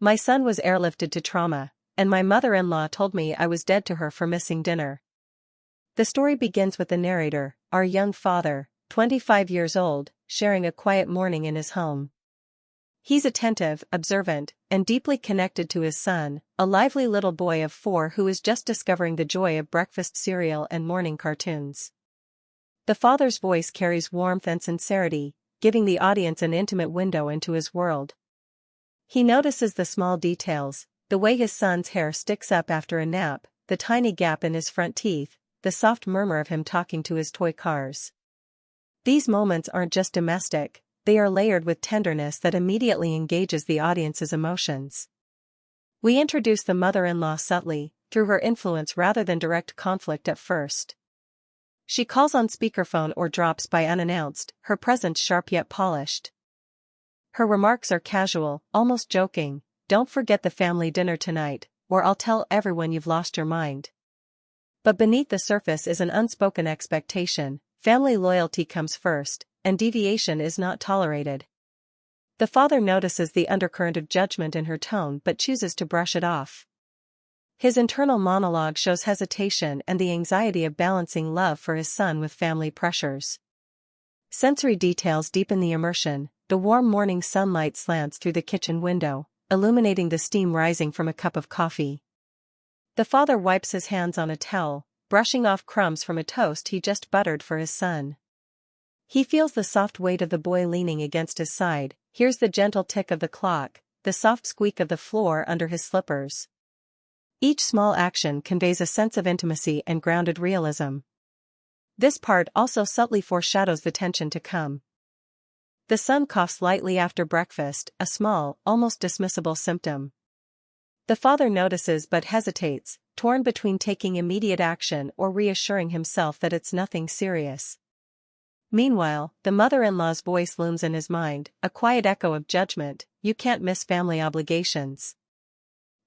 My son was airlifted to trauma, and my mother-in-law told me I was dead to her for missing dinner. The story begins with the narrator, our young father, 25 years old, sharing a quiet morning in his home. He's attentive, observant, and deeply connected to his son, a lively little boy of 4 who is just discovering the joy of breakfast cereal and morning cartoons. The father's voice carries warmth and sincerity, giving the audience an intimate window into his world. He notices the small details, the way his son's hair sticks up after a nap, the tiny gap in his front teeth, the soft murmur of him talking to his toy cars. These moments aren't just domestic, they are layered with tenderness that immediately engages the audience's emotions. We introduce the mother-in-law subtly, through her influence rather than direct conflict at first. She calls on speakerphone or drops by unannounced, her presence sharp yet polished. Her remarks are casual, almost joking, "Don't forget the family dinner tonight, or I'll tell everyone you've lost your mind." But beneath the surface is an unspoken expectation, family loyalty comes first, and deviation is not tolerated. The father notices the undercurrent of judgment in her tone but chooses to brush it off. His internal monologue shows hesitation and the anxiety of balancing love for his son with family pressures. Sensory details deepen the immersion. The warm morning sunlight slants through the kitchen window, illuminating the steam rising from a cup of coffee. The father wipes his hands on a towel, brushing off crumbs from a toast he just buttered for his son. He feels the soft weight of the boy leaning against his side, hears the gentle tick of the clock, the soft squeak of the floor under his slippers. Each small action conveys a sense of intimacy and grounded realism. This part also subtly foreshadows the tension to come. The son coughs lightly after breakfast, a small, almost dismissible symptom. The father notices but hesitates, torn between taking immediate action or reassuring himself that it's nothing serious. Meanwhile, the mother-in-law's voice looms in his mind, a quiet echo of judgment, "You can't miss family obligations."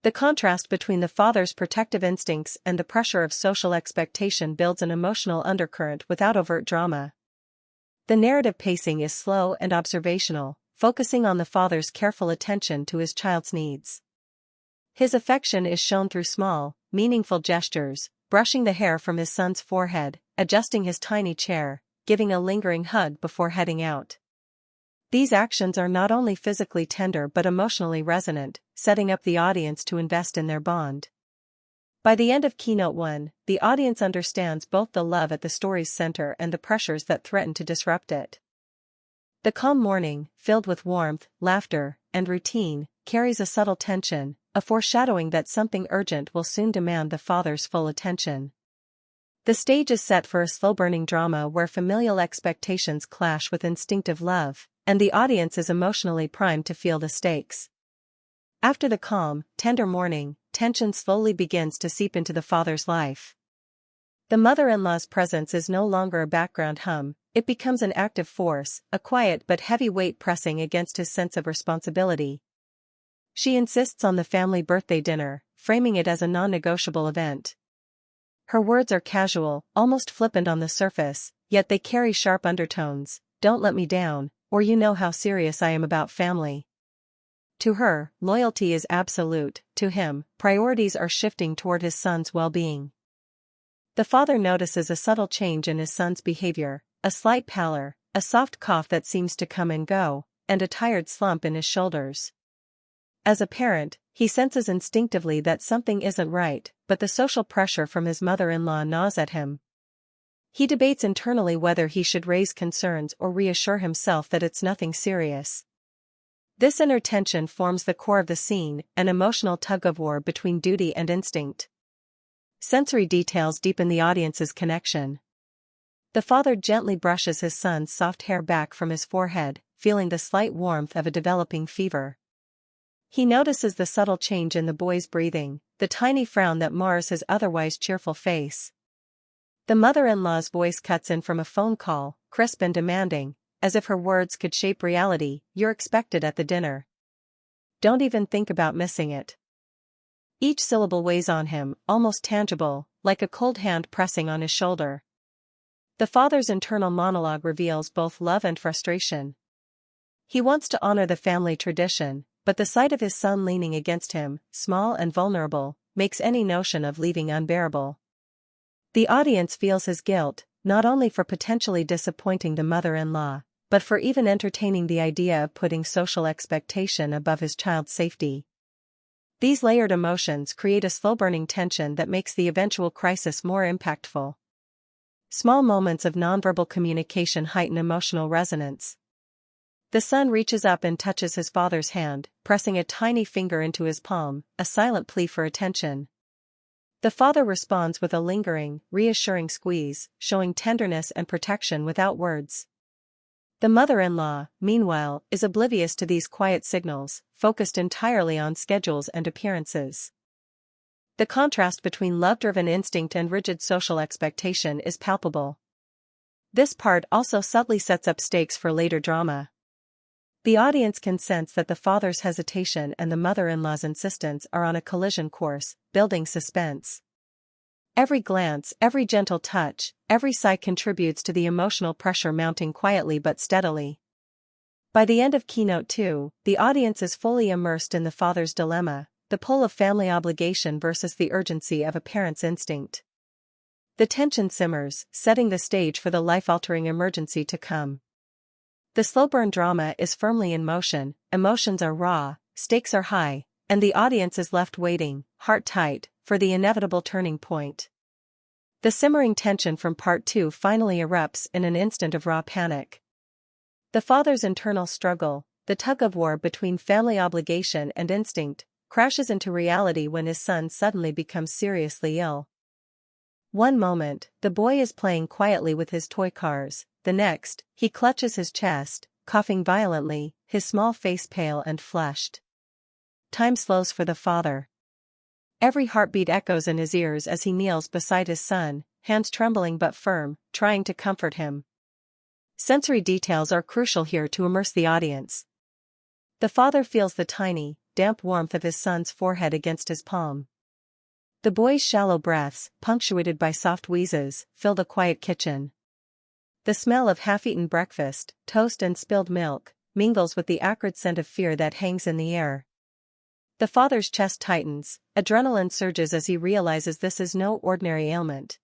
The contrast between the father's protective instincts and the pressure of social expectation builds an emotional undercurrent without overt drama. The narrative pacing is slow and observational, focusing on the father's careful attention to his child's needs. His affection is shown through small, meaningful gestures, brushing the hair from his son's forehead, adjusting his tiny chair, giving a lingering hug before heading out. These actions are not only physically tender but emotionally resonant, setting up the audience to invest in their bond. By the end of Keynote 1, the audience understands both the love at the story's center and the pressures that threaten to disrupt it. The calm morning, filled with warmth, laughter, and routine, carries a subtle tension, a foreshadowing that something urgent will soon demand the father's full attention. The stage is set for a slow-burning drama where familial expectations clash with instinctive love, and the audience is emotionally primed to feel the stakes. After the calm, tender morning, tension slowly begins to seep into the father's life. The mother-in-law's presence is no longer a background hum, it becomes an active force, a quiet but heavy weight pressing against his sense of responsibility. She insists on the family birthday dinner, framing it as a non-negotiable event. Her words are casual, almost flippant on the surface, yet they carry sharp undertones, "Don't let me down, or you know how serious I am about family." To her, loyalty is absolute, to him, priorities are shifting toward his son's well-being. The father notices a subtle change in his son's behavior, a slight pallor, a soft cough that seems to come and go, and a tired slump in his shoulders. As a parent, he senses instinctively that something isn't right, but the social pressure from his mother-in-law gnaws at him. He debates internally whether he should raise concerns or reassure himself that it's nothing serious. This inner tension forms the core of the scene, an emotional tug-of-war between duty and instinct. Sensory details deepen the audience's connection. The father gently brushes his son's soft hair back from his forehead, feeling the slight warmth of a developing fever. He notices the subtle change in the boy's breathing, the tiny frown that mars his otherwise cheerful face. The mother-in-law's voice cuts in from a phone call, crisp and demanding, as if her words could shape reality, "You're expected at the dinner. Don't even think about missing it." Each syllable weighs on him, almost tangible, like a cold hand pressing on his shoulder. The father's internal monologue reveals both love and frustration. He wants to honor the family tradition, but the sight of his son leaning against him, small and vulnerable, makes any notion of leaving unbearable. The audience feels his guilt, not only for potentially disappointing the mother-in-law, but for even entertaining the idea of putting social expectation above his child's safety. These layered emotions create a slow-burning tension that makes the eventual crisis more impactful. Small moments of nonverbal communication heighten emotional resonance. The son reaches up and touches his father's hand, pressing a tiny finger into his palm, a silent plea for attention. The father responds with a lingering, reassuring squeeze, showing tenderness and protection without words. The mother-in-law, meanwhile, is oblivious to these quiet signals, focused entirely on schedules and appearances. The contrast between love-driven instinct and rigid social expectation is palpable. This part also subtly sets up stakes for later drama. The audience can sense that the father's hesitation and the mother-in-law's insistence are on a collision course, building suspense. Every glance, every gentle touch, every sigh contributes to the emotional pressure mounting quietly but steadily. By the end of Keynote 2, the audience is fully immersed in the father's dilemma, the pull of family obligation versus the urgency of a parent's instinct. The tension simmers, setting the stage for the life-altering emergency to come. The slow-burn drama is firmly in motion, emotions are raw, stakes are high, and the audience is left waiting, heart tight, for the inevitable turning point. The simmering tension from Part 2 finally erupts in an instant of raw panic. The father's internal struggle, the tug-of-war between family obligation and instinct, crashes into reality when his son suddenly becomes seriously ill. One moment, the boy is playing quietly with his toy cars, the next, he clutches his chest, coughing violently, his small face pale and flushed. Time slows for the father. Every heartbeat echoes in his ears as he kneels beside his son, hands trembling but firm, trying to comfort him. Sensory details are crucial here to immerse the audience. The father feels the tiny, damp warmth of his son's forehead against his palm. The boy's shallow breaths, punctuated by soft wheezes, fill the quiet kitchen. The smell of half-eaten breakfast, toast and spilled milk, mingles with the acrid scent of fear that hangs in the air. The father's chest tightens, adrenaline surges as he realizes this is no ordinary ailment.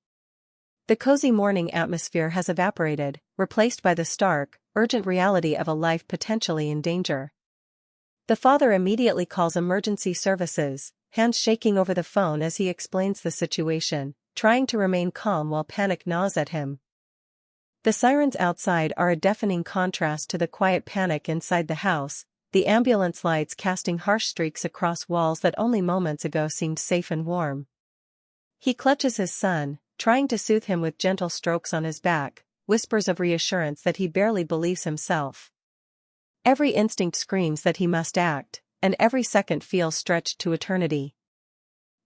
The cozy morning atmosphere has evaporated, replaced by the stark, urgent reality of a life potentially in danger. The father immediately calls emergency services, hands shaking over the phone as he explains the situation, trying to remain calm while panic gnaws at him. The sirens outside are a deafening contrast to the quiet panic inside the house, the ambulance lights casting harsh streaks across walls that only moments ago seemed safe and warm. He clutches his son, trying to soothe him with gentle strokes on his back, whispers of reassurance that he barely believes himself. Every instinct screams that he must act, and every second feels stretched to eternity.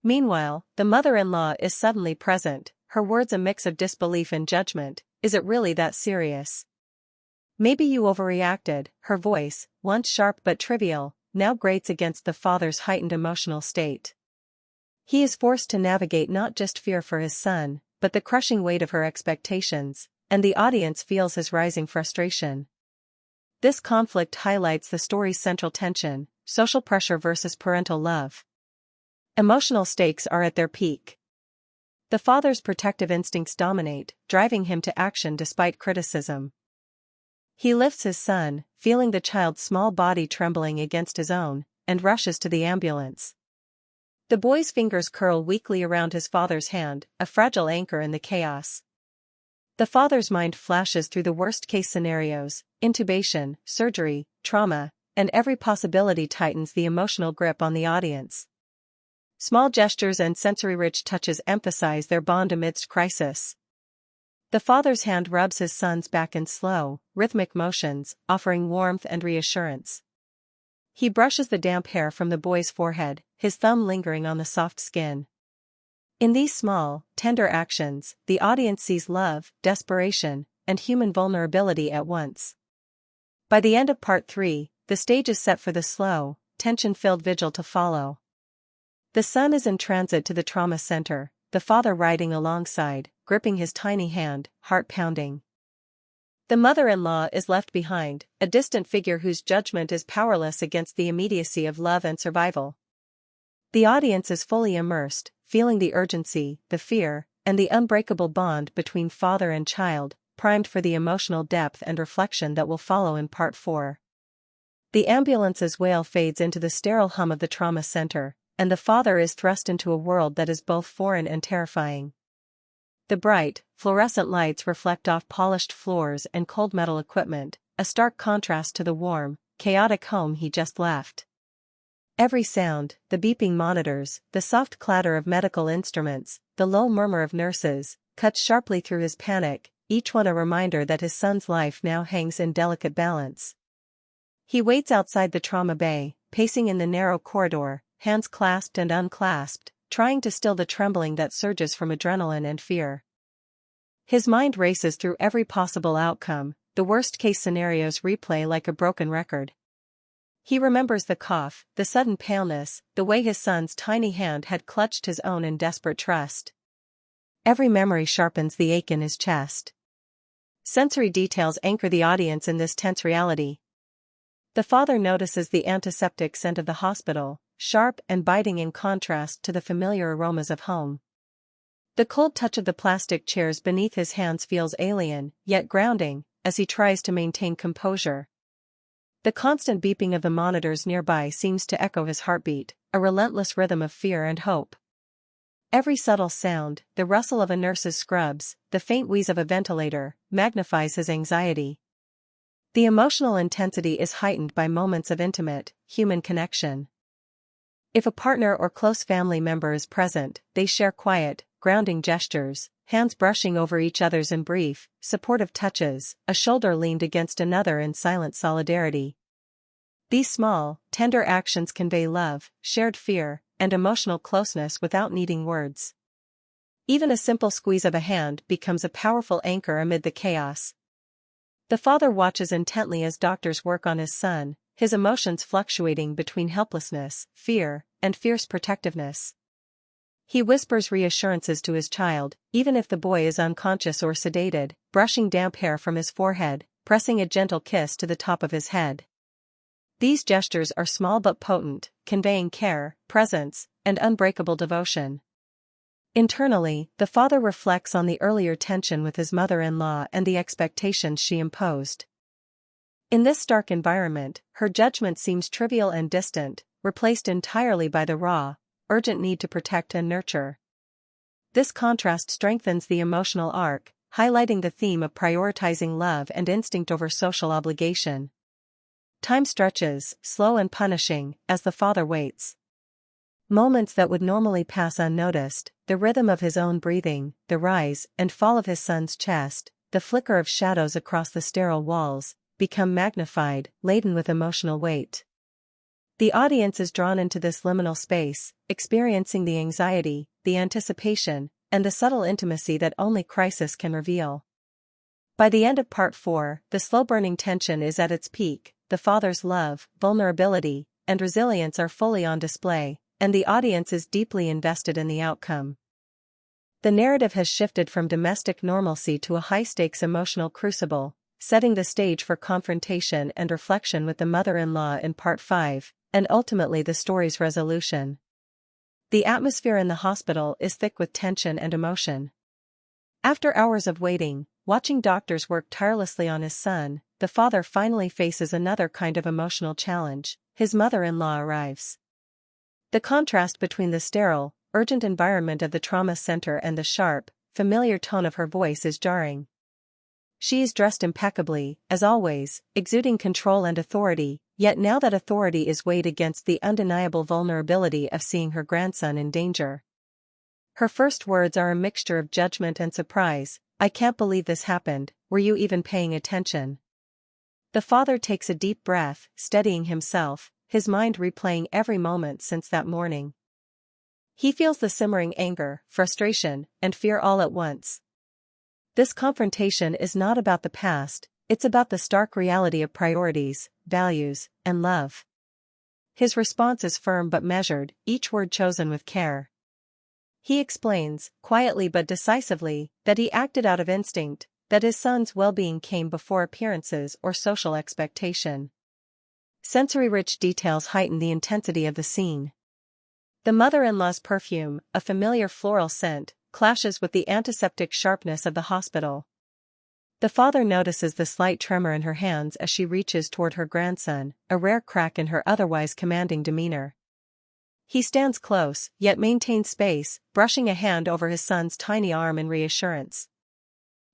Meanwhile, the mother-in-law is suddenly present, her words a mix of disbelief and judgment. Is it really that serious? Maybe you overreacted. Her voice, once sharp but trivial, now grates against the father's heightened emotional state. He is forced to navigate not just fear for his son, but the crushing weight of her expectations, and the audience feels his rising frustration. This conflict highlights the story's central tension, social pressure versus parental love. Emotional stakes are at their peak. The father's protective instincts dominate, driving him to action despite criticism. He lifts his son, feeling the child's small body trembling against his own, and rushes to the ambulance. The boy's fingers curl weakly around his father's hand, a fragile anchor in the chaos. The father's mind flashes through the worst-case scenarios: intubation, surgery, trauma, and every possibility tightens the emotional grip on the audience. Small gestures and sensory-rich touches emphasize their bond amidst crisis. The father's hand rubs his son's back in slow, rhythmic motions, offering warmth and reassurance. He brushes the damp hair from the boy's forehead, his thumb lingering on the soft skin. In these small, tender actions, the audience sees love, desperation, and human vulnerability at once. By the end of Part 3, the stage is set for the slow, tension-filled vigil to follow. The son is in transit to the trauma center, the father riding alongside, gripping his tiny hand, heart pounding. The mother-in-law is left behind, a distant figure whose judgment is powerless against the immediacy of love and survival. The audience is fully immersed, feeling the urgency, the fear, and the unbreakable bond between father and child, primed for the emotional depth and reflection that will follow in Part 4. The ambulance's wail fades into the sterile hum of the trauma center, and the father is thrust into a world that is both foreign and terrifying. The bright, fluorescent lights reflect off polished floors and cold metal equipment, a stark contrast to the warm, chaotic home he just left. Every sound, the beeping monitors, the soft clatter of medical instruments, the low murmur of nurses, cuts sharply through his panic, each one a reminder that his son's life now hangs in delicate balance. He waits outside the trauma bay, pacing in the narrow corridor, hands clasped and unclasped, trying to still the trembling that surges from adrenaline and fear. His mind races through every possible outcome, the worst-case scenarios replay like a broken record. He remembers the cough, the sudden paleness, the way his son's tiny hand had clutched his own in desperate trust. Every memory sharpens the ache in his chest. Sensory details anchor the audience in this tense reality. The father notices the antiseptic scent of the hospital, sharp and biting in contrast to the familiar aromas of home. The cold touch of the plastic chairs beneath his hands feels alien, yet grounding, as he tries to maintain composure. The constant beeping of the monitors nearby seems to echo his heartbeat, a relentless rhythm of fear and hope. Every subtle sound, the rustle of a nurse's scrubs, the faint wheeze of a ventilator, magnifies his anxiety. The emotional intensity is heightened by moments of intimate, human connection. If a partner or close family member is present, they share quiet, grounding gestures, hands brushing over each other's in brief, supportive touches, a shoulder leaned against another in silent solidarity. These small, tender actions convey love, shared fear, and emotional closeness without needing words. Even a simple squeeze of a hand becomes a powerful anchor amid the chaos. The father watches intently as doctors work on his son, his emotions fluctuating between helplessness, fear, and fierce protectiveness. He whispers reassurances to his child, even if the boy is unconscious or sedated, brushing damp hair from his forehead, pressing a gentle kiss to the top of his head. These gestures are small but potent, conveying care, presence, and unbreakable devotion. Internally, the father reflects on the earlier tension with his mother-in-law and the expectations she imposed. In this stark environment, her judgment seems trivial and distant, replaced entirely by the raw, urgent need to protect and nurture. This contrast strengthens the emotional arc, highlighting the theme of prioritizing love and instinct over social obligation. Time stretches, slow and punishing, as the father waits. Moments that would normally pass unnoticed, the rhythm of his own breathing, the rise and fall of his son's chest, the flicker of shadows across the sterile walls, become magnified, laden with emotional weight. The audience is drawn into this liminal space, experiencing the anxiety, the anticipation, and the subtle intimacy that only crisis can reveal. By the end of Part 4, the slow-burning tension is at its peak, the father's love, vulnerability, and resilience are fully on display, and the audience is deeply invested in the outcome. The narrative has shifted from domestic normalcy to a high-stakes emotional crucible, setting the stage for confrontation and reflection with the mother-in-law in Part 5, and ultimately the story's resolution. The atmosphere in the hospital is thick with tension and emotion. After hours of waiting, watching doctors work tirelessly on his son, the father finally faces another kind of emotional challenge. His mother-in-law arrives. The contrast between the sterile, urgent environment of the trauma center and the sharp, familiar tone of her voice is jarring. She is dressed impeccably, as always, exuding control and authority, yet now that authority is weighed against the undeniable vulnerability of seeing her grandson in danger. Her first words are a mixture of judgment and surprise. "I can't believe this happened, were you even paying attention?" The father takes a deep breath, steadying himself, his mind replaying every moment since that morning. He feels the simmering anger, frustration, and fear all at once. This confrontation is not about the past, it's about the stark reality of priorities, values, and love. His response is firm but measured, each word chosen with care. He explains, quietly but decisively, that he acted out of instinct, that his son's well-being came before appearances or social expectation. Sensory-rich details heighten the intensity of the scene. The mother-in-law's perfume, a familiar floral scent, clashes with the antiseptic sharpness of the hospital. The father notices the slight tremor in her hands as she reaches toward her grandson, a rare crack in her otherwise commanding demeanor. He stands close, yet maintains space, brushing a hand over his son's tiny arm in reassurance.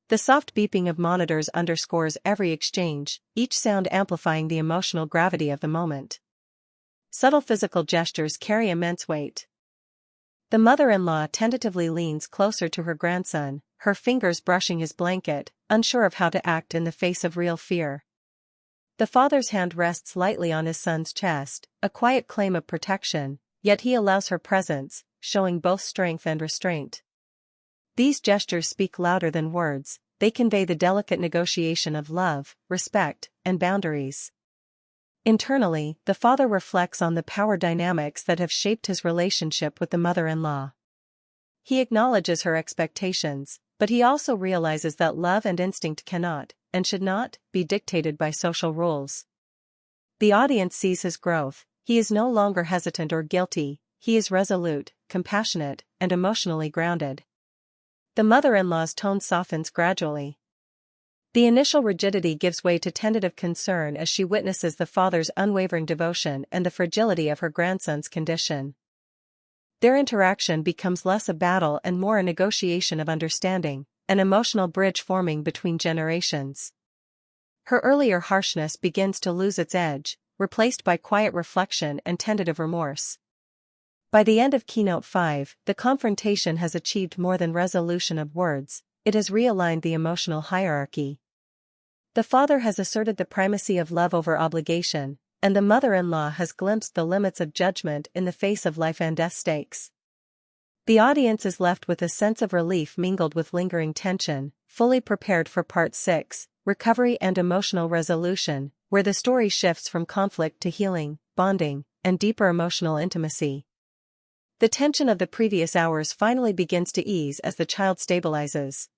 The soft beeping of monitors underscores every exchange, each sound amplifying the emotional gravity of the moment. Subtle physical gestures carry immense weight. The mother-in-law tentatively leans closer to her grandson, her fingers brushing his blanket, unsure of how to act in the face of real fear. The father's hand rests lightly on his son's chest, a quiet claim of protection, yet he allows her presence, showing both strength and restraint. These gestures speak louder than words, they convey the delicate negotiation of love, respect, and boundaries. Internally, the father reflects on the power dynamics that have shaped his relationship with the mother-in-law. He acknowledges her expectations, but he also realizes that love and instinct cannot, and should not, be dictated by social rules. The audience sees his growth. He is no longer hesitant or guilty, he is resolute, compassionate, and emotionally grounded. The mother-in-law's tone softens gradually. The initial rigidity gives way to tentative concern as she witnesses the father's unwavering devotion and the fragility of her grandson's condition. Their interaction becomes less a battle and more a negotiation of understanding, an emotional bridge forming between generations. Her earlier harshness begins to lose its edge, replaced by quiet reflection and tentative remorse. By the end of Keynote 5, the confrontation has achieved more than resolution of words, it has realigned the emotional hierarchy. The father has asserted the primacy of love over obligation, and the mother-in-law has glimpsed the limits of judgment in the face of life and death stakes. The audience is left with a sense of relief mingled with lingering tension, fully prepared for Part 6, Recovery and Emotional Resolution, where the story shifts from conflict to healing, bonding, and deeper emotional intimacy. The tension of the previous hours finally begins to ease as the child stabilizes.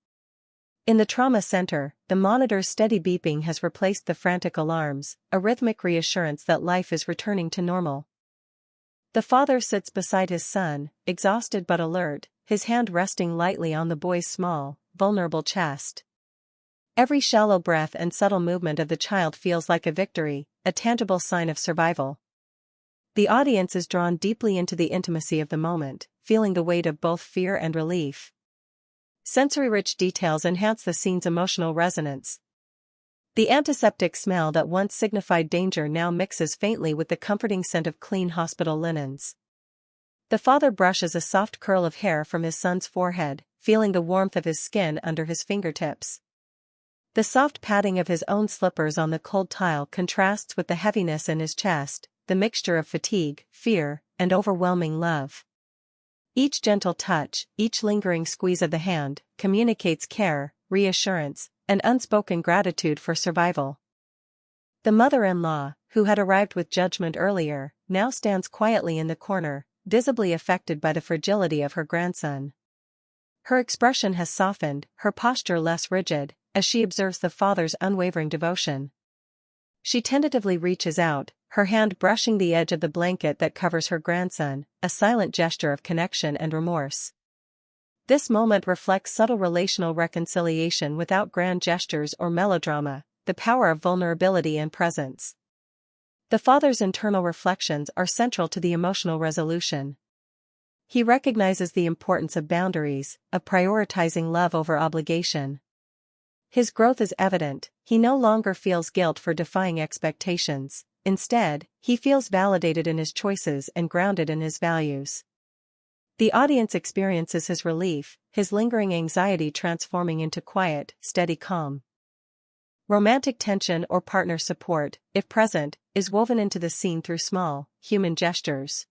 In the trauma center, the monitor's steady beeping has replaced the frantic alarms, a rhythmic reassurance that life is returning to normal. The father sits beside his son, exhausted but alert, his hand resting lightly on the boy's small, vulnerable chest. Every shallow breath and subtle movement of the child feels like a victory, a tangible sign of survival. The audience is drawn deeply into the intimacy of the moment, feeling the weight of both fear and relief. Sensory-rich details enhance the scene's emotional resonance. The antiseptic smell that once signified danger now mixes faintly with the comforting scent of clean hospital linens. The father brushes a soft curl of hair from his son's forehead, feeling the warmth of his skin under his fingertips. The soft padding of his own slippers on the cold tile contrasts with the heaviness in his chest, the mixture of fatigue, fear, and overwhelming love. Each gentle touch, each lingering squeeze of the hand, communicates care, reassurance, and unspoken gratitude for survival. The mother-in-law, who had arrived with judgment earlier, now stands quietly in the corner, visibly affected by the fragility of her grandson. Her expression has softened, her posture less rigid, as she observes the father's unwavering devotion. She tentatively reaches out, her hand brushing the edge of the blanket that covers her grandson, a silent gesture of connection and remorse. This moment reflects subtle relational reconciliation without grand gestures or melodrama, the power of vulnerability and presence. The father's internal reflections are central to the emotional resolution. He recognizes the importance of boundaries, of prioritizing love over obligation. His growth is evident, he no longer feels guilt for defying expectations. Instead, he feels validated in his choices and grounded in his values. The audience experiences his relief, his lingering anxiety transforming into quiet, steady calm. Romantic tension or partner support, if present, is woven into the scene through small, human gestures.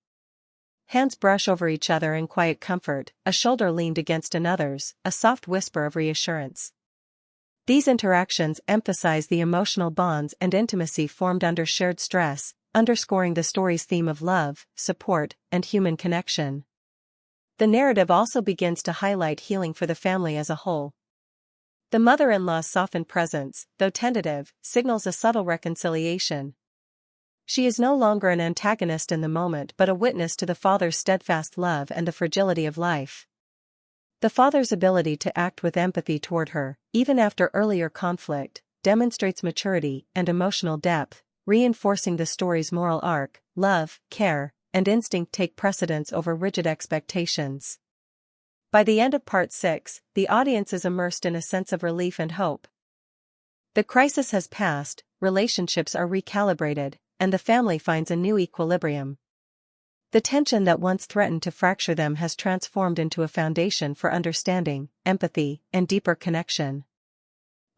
Hands brush over each other in quiet comfort, a shoulder leaned against another's, a soft whisper of reassurance. These interactions emphasize the emotional bonds and intimacy formed under shared stress, underscoring the story's theme of love, support, and human connection. The narrative also begins to highlight healing for the family as a whole. The mother-in-law's softened presence, though tentative, signals a subtle reconciliation. She is no longer an antagonist in the moment but a witness to the father's steadfast love and the fragility of life. The father's ability to act with empathy toward her, even after earlier conflict, demonstrates maturity and emotional depth, reinforcing the story's moral arc. Love, care, and instinct take precedence over rigid expectations. By the end of Part 6, the audience is immersed in a sense of relief and hope. The crisis has passed, relationships are recalibrated, and the family finds a new equilibrium. The tension that once threatened to fracture them has transformed into a foundation for understanding, empathy, and deeper connection.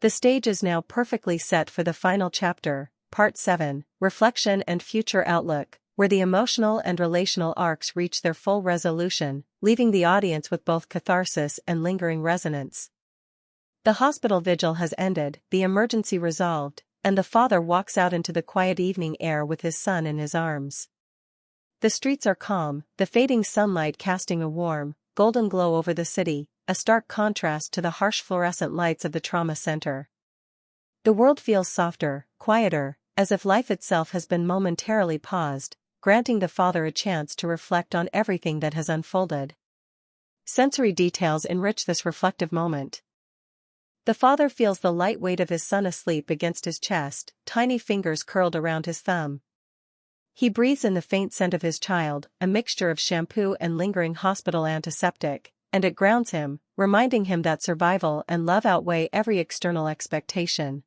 The stage is now perfectly set for the final chapter, Part 7, Reflection and Future Outlook, where the emotional and relational arcs reach their full resolution, leaving the audience with both catharsis and lingering resonance. The hospital vigil has ended, the emergency resolved, and the father walks out into the quiet evening air with his son in his arms. The streets are calm, the fading sunlight casting a warm, golden glow over the city, a stark contrast to the harsh fluorescent lights of the trauma center. The world feels softer, quieter, as if life itself has been momentarily paused, granting the father a chance to reflect on everything that has unfolded. Sensory details enrich this reflective moment. The father feels the light weight of his son asleep against his chest, tiny fingers curled around his thumb. He breathes in the faint scent of his child, a mixture of shampoo and lingering hospital antiseptic, and it grounds him, reminding him that survival and love outweigh every external expectation.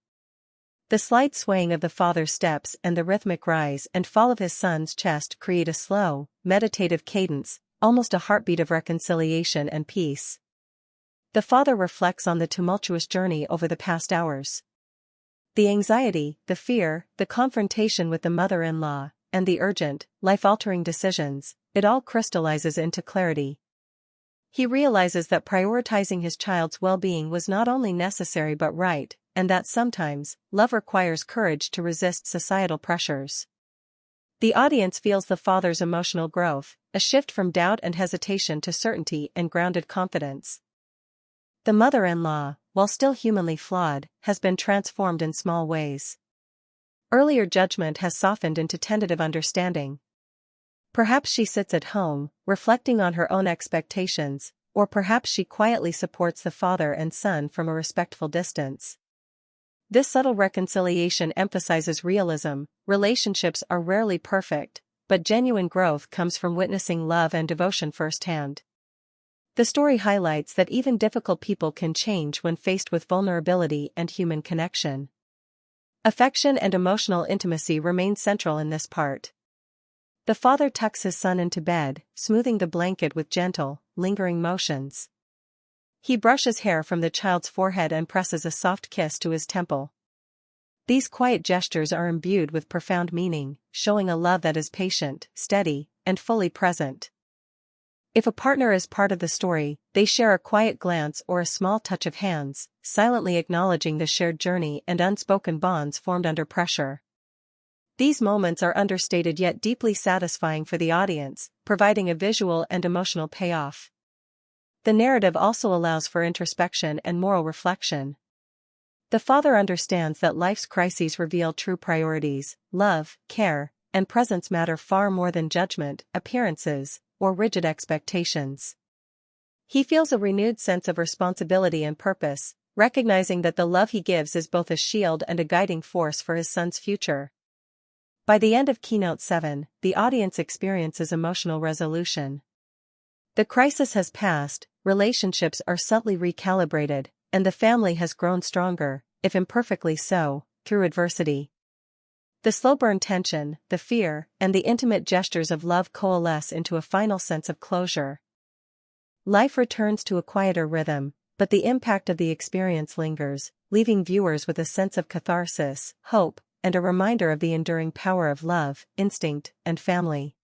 The slight swaying of the father's steps and the rhythmic rise and fall of his son's chest create a slow, meditative cadence, almost a heartbeat of reconciliation and peace. The father reflects on the tumultuous journey over the past hours. The anxiety, the fear, the confrontation with the mother-in-law, and the urgent, life-altering decisions, it all crystallizes into clarity. He realizes that prioritizing his child's well-being was not only necessary but right, and that sometimes, love requires courage to resist societal pressures. The audience feels the father's emotional growth, a shift from doubt and hesitation to certainty and grounded confidence. The mother-in-law, while still humanly flawed, has been transformed in small ways. Earlier judgment has softened into tentative understanding. Perhaps she sits at home, reflecting on her own expectations, or perhaps she quietly supports the father and son from a respectful distance. This subtle reconciliation emphasizes realism. Relationships are rarely perfect, but genuine growth comes from witnessing love and devotion firsthand. The story highlights that even difficult people can change when faced with vulnerability and human connection. Affection and emotional intimacy remain central in this part. The father tucks his son into bed, smoothing the blanket with gentle, lingering motions. He brushes hair from the child's forehead and presses a soft kiss to his temple. These quiet gestures are imbued with profound meaning, showing a love that is patient, steady, and fully present. If a partner is part of the story, they share a quiet glance or a small touch of hands, silently acknowledging the shared journey and unspoken bonds formed under pressure. These moments are understated yet deeply satisfying for the audience, providing a visual and emotional payoff. The narrative also allows for introspection and moral reflection. The father understands that life's crises reveal true priorities. Love, care, and presence matter far more than judgment, appearances, or rigid expectations. He feels a renewed sense of responsibility and purpose, recognizing that the love he gives is both a shield and a guiding force for his son's future. By the end of Keynote 7, the audience experiences emotional resolution. The crisis has passed, relationships are subtly recalibrated, and the family has grown stronger, if imperfectly so, through adversity. The slow-burn tension, the fear, and the intimate gestures of love coalesce into a final sense of closure. Life returns to a quieter rhythm, but the impact of the experience lingers, leaving viewers with a sense of catharsis, hope, and a reminder of the enduring power of love, instinct, and family.